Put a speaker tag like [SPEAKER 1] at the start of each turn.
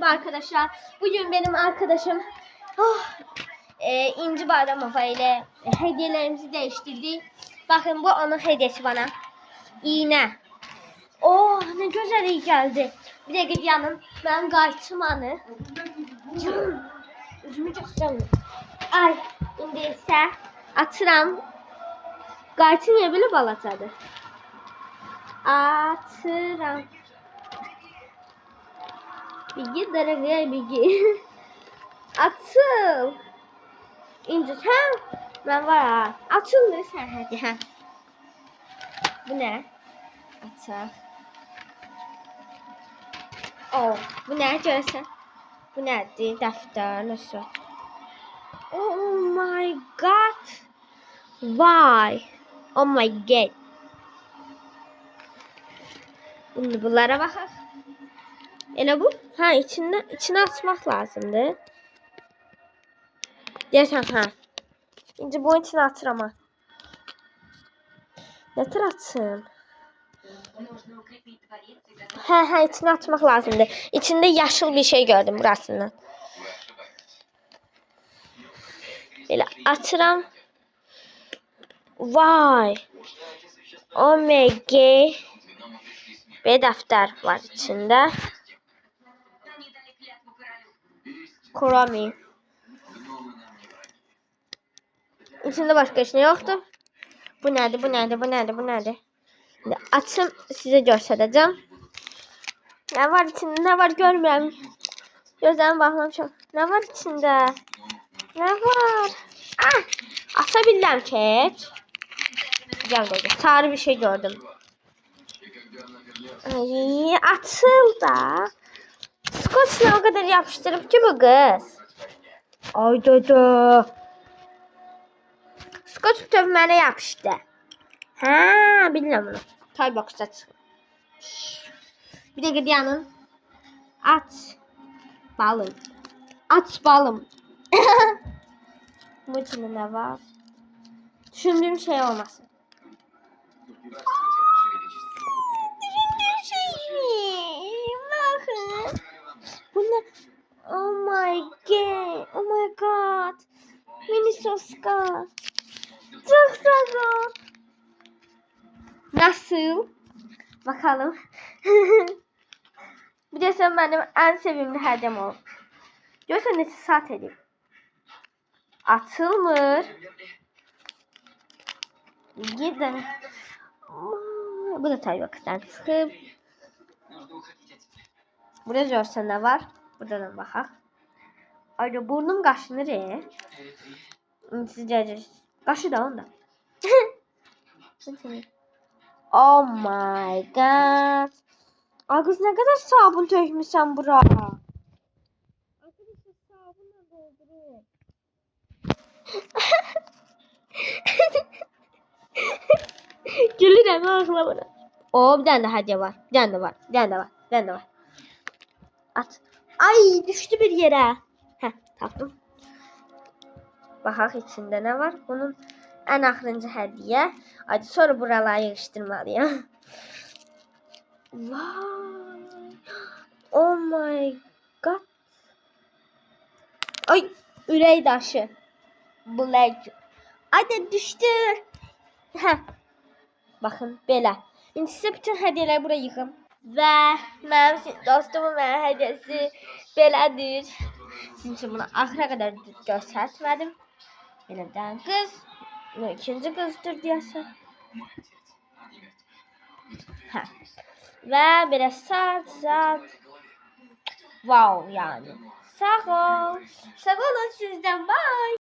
[SPEAKER 1] Merhaba arkadaşlar. Bugün benim arkadaşım İnci Bayramova ile hediyelerimizi değiştirdik. Bakın bu onun hediyesi bana. İğne. Oh ne güzel iyi geldi. Bir de gidiyanın ben kartımı üzümü çok seviyorum. Ay indi ise atıram. Kartı niye böyle balatadı? Atıram. Bilgi daragaya bilgi. Atıl. İnci ha? Ben var ha. Atıl sen hadi ha. Bu ne? Atıl. Oh, bu ne görsen? Bu nedir? Defter nasıl? Oh my god. Why? Oh my god. Bunlara bakaq. Elə bu? Ha içine atmak lazımdı. Deyəsən ha. İnci bu içine atır ama. Yatır atsın. He içine atmak lazımdı. İçinde yaşıl bir şey gördüm burasından. Böyle atıram. Vay. Omega. Bir defter var içinde. Kurami. İçinde başka bir şey yoktu. Bu nerede? Bu nerede? Bu nerede? Bu nerede? Şimdi açım size göstereceğim. Ne var içinde? Ne var görmüyorum. Gözlerime bakmamışım. Ne var içinde? Ne var? Ah! Atabildim ki. Gel gel. Sarı bir şey gördüm. Ay atıl da. Skoçla o kadar yapıştırıp ki bu kız. Ay dede. Skoç tövmene yapıştı. Ha bilmiyorum bunu. Toy box'ta çıkıyor. Bir de gidiyanın. At. Balım. At balım. Bu içinde ne var? Düşündüğüm şey olmasın. Düşündüğüm şey. Bakın. Bu ne? Oh my god. Oh my god. Mini soska. Çok güzel. Nasıl? Bakalım. Bir de sen benim en sevimli hediyem ol. Görsen neçə saat edeyim. Atılmır. Gidin. Bu da tabii bakıdan çıkıp. Burada görsen ne var? Burada da bakaq. Ayrıca burnum qaşınır. Sizce qaşı da onda. Oh my god. Ay kız ne kadar sabun tökmüşsən bura. Arkadaşlar sabunla doldurun. Gülürəm ağla bana. Oo bir tane de hediye var. Bir tane de var. Bir tane de var. Bir tane de var. At. Ay düştü bir yere. Heh tapdım. Baxaq içinde ne var? Bunun en axırıncı hediye. Hadi sonra buralara yığışdırmalıyam. Vay. Oh my god. Ay ürək daşı. Black. Ay da düştü. Heh. Bakın belə. İndi sizə bütün hədiyələri bura yığım. Və mənim dostumun mənə hədiyəsi belədir. Sizin üçün bunu axıra qədər göstərmədim. Belə bir dənə qız. Bu ikinci qızdır deyəsən. Hə. Və belə saat. Wow yani. Sağ ol. Sağ olun sizdən. Bye.